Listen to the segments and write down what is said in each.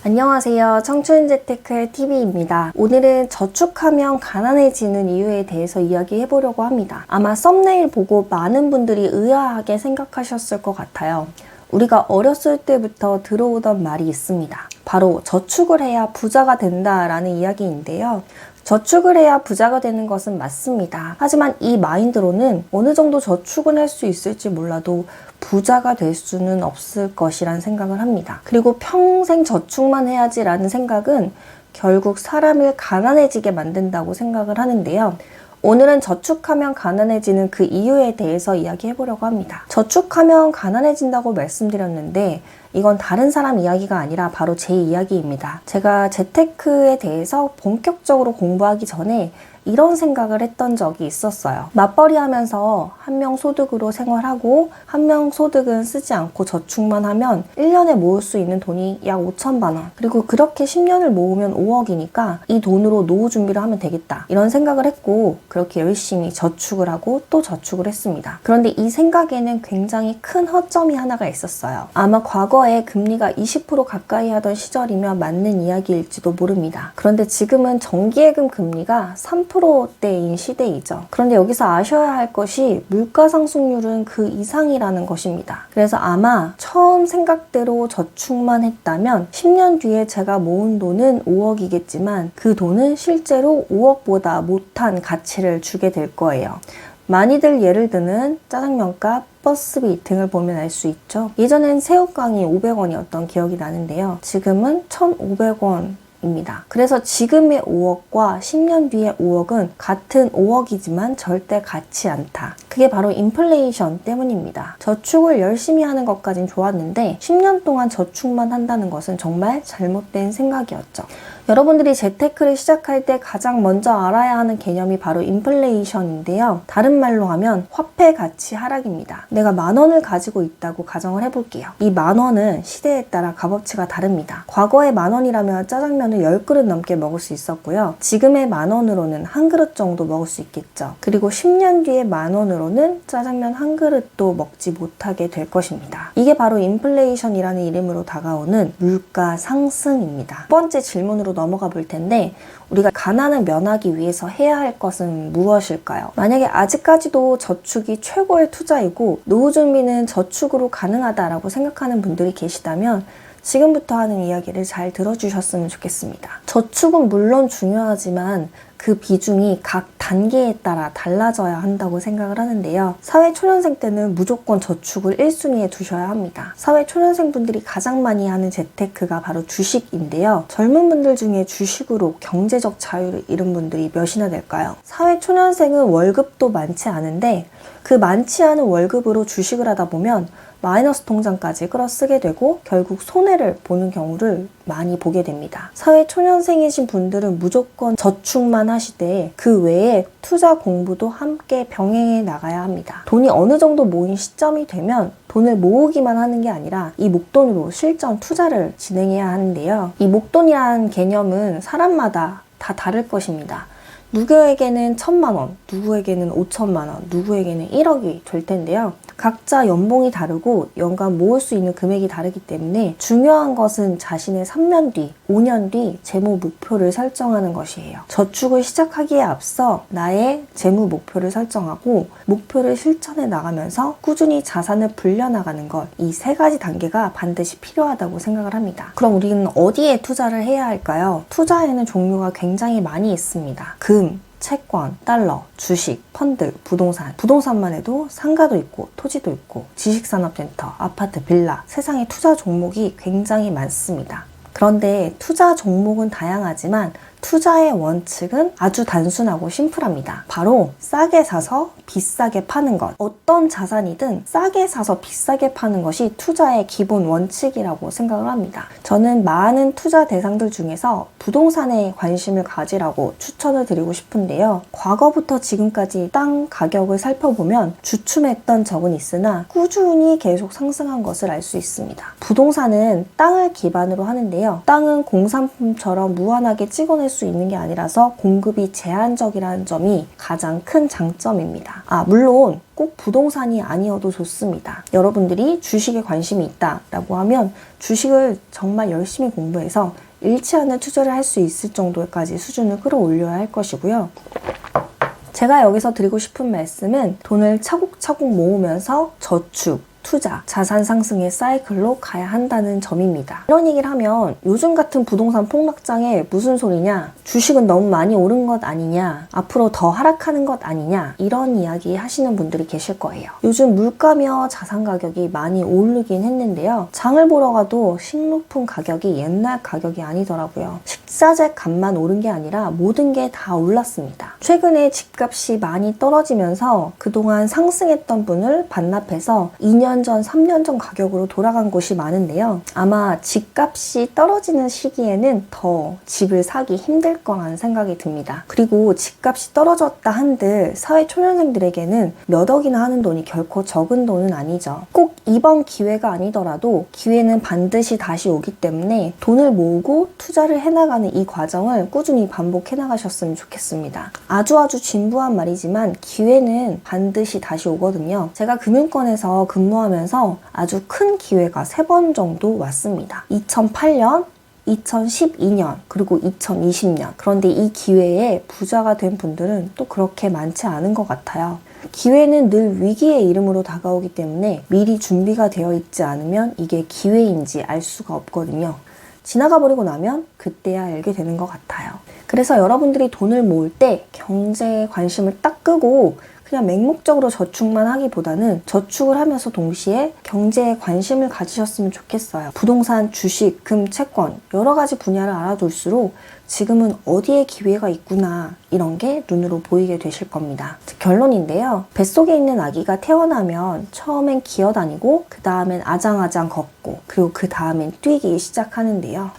안녕하세요. 청춘재테크 TV입니다. 오늘은 저축하면 가난해지는 이유에 대해서 이야기해보려고 합니다. 아마 썸네일 보고 많은 분들이 의아하게 생각하셨을 것 같아요. 우리가 어렸을 때부터 들어오던 말이 있습니다. 바로 저축을 해야 부자가 된다라는 이야기인데요. 저축을 해야 부자가 되는 것은 맞습니다. 하지만 이 마인드로는 어느 정도 저축은 할 수 있을지 몰라도 부자가 될 수는 없을 것이란 생각을 합니다. 그리고 평생 저축만 해야지라는 생각은 결국 사람을 가난해지게 만든다고 생각을 하는데요. 오늘은 저축하면 가난해지는 그 이유에 대해서 이야기해보려고 합니다. 저축하면 가난해진다고 말씀드렸는데 이건 다른 사람 이야기가 아니라 바로 제 이야기입니다. 제가 재테크에 대해서 본격적으로 공부하기 전에 이런 생각을 했던 적이 있었어요. 맞벌이 하면서 한 명 소득으로 생활하고 한 명 소득은 쓰지 않고 저축만 하면 1년에 모을 수 있는 돈이 약 5천만 원. 그리고 그렇게 10년을 모으면 5억이니까 이 돈으로 노후 준비를 하면 되겠다. 이런 생각을 했고 그렇게 열심히 저축을 하고 또 저축을 했습니다. 그런데 이 생각에는 굉장히 큰 허점이 하나가 있었어요. 아마 과거에 금리가 20% 가까이 하던 시절이면 맞는 이야기일지도 모릅니다. 그런데 지금은 정기예금 금리가 3%대인 시대이죠. 그런데 여기서 아셔야 할 것이 물가 상승률은 그 이상이라는 것입니다. 그래서 아마 처음 생각대로 저축만 했다면 10년 뒤에 제가 모은 돈은 5억이겠지만 그 돈은 실제로 5억보다 못한 가치를 주게 될 거예요. 많이들 예를 드는 짜장면값, 버스비 등을 보면 알 수 있죠. 예전엔 새우깡이 500원이었던 기억이 나는데요. 지금은 1,500원 입니다. 그래서 지금의 5억과 10년 뒤의 5억은 같은 5억이지만 절대 같지 않다. 그게 바로 인플레이션 때문입니다. 저축을 열심히 하는 것까진 좋았는데 10년 동안 저축만 한다는 것은 정말 잘못된 생각이었죠. 여러분들이 재테크를 시작할 때 가장 먼저 알아야 하는 개념이 바로 인플레이션인데요. 다른 말로 하면 화폐 가치 하락입니다. 내가 10,000원을 가지고 있다고 가정을 해볼게요. 이 10,000원은 시대에 따라 값어치가 다릅니다. 과거에 10,000원이라면 짜장면을 10그릇 넘게 먹을 수 있었고요. 지금의 10,000원으로는 한 그릇 정도 먹을 수 있겠죠. 그리고 10년 뒤에 10,000원으로는 짜장면 한 그릇도 먹지 못하게 될 것입니다. 이게 바로 인플레이션이라는 이름으로 다가오는 물가 상승입니다. 첫 번째 질문으로 넘어가 볼 텐데 우리가 가난을 면하기 위해서 해야 할 것은 무엇일까요? 만약에 아직까지도 저축이 최고의 투자이고 노후 준비는 저축으로 가능하다라고 생각하는 분들이 계시다면 지금부터 하는 이야기를 잘 들어주셨으면 좋겠습니다. 저축은 물론 중요하지만 그 비중이 각 단계에 따라 달라져야 한다고 생각을 하는데요. 사회초년생 때는 무조건 저축을 1순위에 두셔야 합니다. 사회초년생 분들이 가장 많이 하는 재테크가 바로 주식인데요. 젊은 분들 중에 주식으로 경제적 자유를 잃은 분들이 몇이나 될까요? 사회초년생은 월급도 많지 않은데 그 많지 않은 월급으로 주식을 하다 보면 마이너스 통장까지 끌어쓰게 되고 결국 손해를 보는 경우를 많이 보게 됩니다. 사회초년생이신 분들은 무조건 저축만 하시되 그 외에 투자 공부도 함께 병행해 나가야 합니다. 돈이 어느 정도 모인 시점이 되면 돈을 모으기만 하는 게 아니라 이 목돈으로 실전 투자를 진행해야 하는데요. 이 목돈이라는 개념은 사람마다 다 다를 것입니다. 누구에게는 1,000만 원, 누구에게는 5천만 원, 누구에게는 1억이 될 텐데요. 각자 연봉이 다르고 연간 모을 수 있는 금액이 다르기 때문에 중요한 것은 자신의 3년 뒤, 5년 뒤 재무 목표를 설정하는 것이에요. 저축을 시작하기에 앞서 나의 재무 목표를 설정하고 목표를 실천해 나가면서 꾸준히 자산을 불려나가는 것, 이 3가지 단계가 반드시 필요하다고 생각을 합니다. 그럼 우리는 어디에 투자를 해야 할까요? 투자에는 종류가 굉장히 많이 있습니다. 금, 채권, 달러, 주식, 펀드, 부동산. 부동산만 해도 상가도 있고 토지도 있고 지식산업센터, 아파트, 빌라. 세상에 투자 종목이 굉장히 많습니다. 그런데 투자 종목은 다양하지만 투자의 원칙은 아주 단순하고 심플합니다. 바로 싸게 사서 비싸게 파는 것. 어떤 자산이든 싸게 사서 비싸게 파는 것이 투자의 기본 원칙이라고 생각을 합니다. 저는 많은 투자 대상들 중에서 부동산에 관심을 가지라고 추천을 드리고 싶은데요. 과거부터 지금까지 땅 가격을 살펴보면 주춤했던 적은 있으나 꾸준히 계속 상승한 것을 알 수 있습니다. 부동산은 땅을 기반으로 하는데요. 땅은 공산품처럼 무한하게 찍어낼 찾아낼 수 있는 게 아니라서 공급이 제한적이라는 점이 가장 큰 장점입니다. 물론 꼭 부동산이 아니어도 좋습니다. 여러분들이 주식에 관심이 있다라고 하면 주식을 정말 열심히 공부해서 잃지 않는 투자를 할 수 있을 정도까지 수준을 끌어올려야 할 것이고요. 제가 여기서 드리고 싶은 말씀은 돈을 차곡차곡 모으면서 저축, 투자, 자산 상승의 사이클로 가야 한다는 점입니다. 이런 얘기를 하면 요즘 같은 부동산 폭락장에 무슨 소리냐? 주식은 너무 많이 오른 것 아니냐? 앞으로 더 하락하는 것 아니냐? 이런 이야기 하시는 분들이 계실 거예요. 요즘 물가며 자산 가격이 많이 오르긴 했는데요. 장을 보러 가도 식료품 가격이 옛날 가격이 아니더라고요. 식자재 값만 오른 게 아니라 모든 게 다 올랐습니다. 최근에 집값이 많이 떨어지면서 그동안 상승했던 분을 반납해서 2년 전, 3년 전 가격으로 돌아간 곳이 많은데요. 아마 집값이 떨어지는 시기에는 더 집을 사기 힘들 거라는 생각이 듭니다. 그리고 집값이 떨어졌다 한들 사회초년생들에게는 몇 억이나 하는 돈이 결코 적은 돈은 아니죠. 꼭 이번 기회가 아니더라도 기회는 반드시 다시 오기 때문에 돈을 모으고 투자를 해나가는 이 과정을 꾸준히 반복해 나가셨으면 좋겠습니다. 아주 진부한 말이지만 기회는 반드시 다시 오거든요. 제가 금융권에서 근무하면서 아주 큰 기회가 3번 정도 왔습니다. 2008년, 2012년, 그리고 2020년. 그런데 이 기회에 부자가 된 분들은 또 그렇게 많지 않은 것 같아요. 기회는 늘 위기의 이름으로 다가오기 때문에 미리 준비가 되어 있지 않으면 이게 기회인지 알 수가 없거든요. 지나가 버리고 나면 그때야 알게 되는 것 같아요. 그래서 여러분들이 돈을 모을 때 경제에 관심을 딱 끄고 그냥 맹목적으로 저축만 하기보다는 저축을 하면서 동시에 경제에 관심을 가지셨으면 좋겠어요. 부동산, 주식, 금, 채권 여러 가지 분야를 알아둘수록 지금은 어디에 기회가 있구나 이런 게 눈으로 보이게 되실 겁니다. 결론인데요. 뱃속에 있는 아기가 태어나면 처음엔 기어다니고 그 다음엔 아장아장 걷고 그리고 그 다음엔 뛰기 시작하는데요.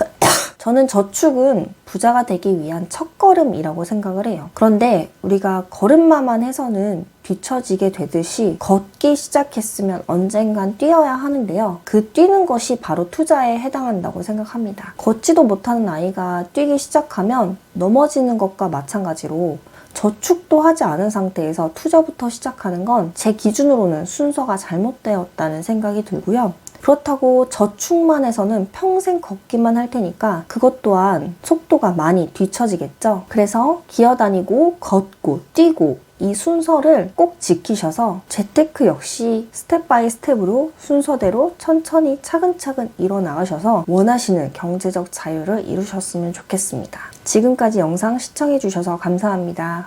저는 저축은 부자가 되기 위한 첫걸음이라고 생각을 해요. 그런데 우리가 걸음마만 해서는 뒤처지게 되듯이 걷기 시작했으면 언젠간 뛰어야 하는데요. 그 뛰는 것이 바로 투자에 해당한다고 생각합니다. 걷지도 못하는 아이가 뛰기 시작하면 넘어지는 것과 마찬가지로 저축도 하지 않은 상태에서 투자부터 시작하는 건 제 기준으로는 순서가 잘못되었다는 생각이 들고요. 그렇다고 저축만 해서는 평생 걷기만 할 테니까 그것 또한 속도가 많이 뒤처지겠죠. 그래서 기어다니고 걷고 뛰고 이 순서를 꼭 지키셔서 재테크 역시 스텝 바이 스텝으로 순서대로 천천히 차근차근 이뤄나가셔서 원하시는 경제적 자유를 이루셨으면 좋겠습니다. 지금까지 영상 시청해주셔서 감사합니다.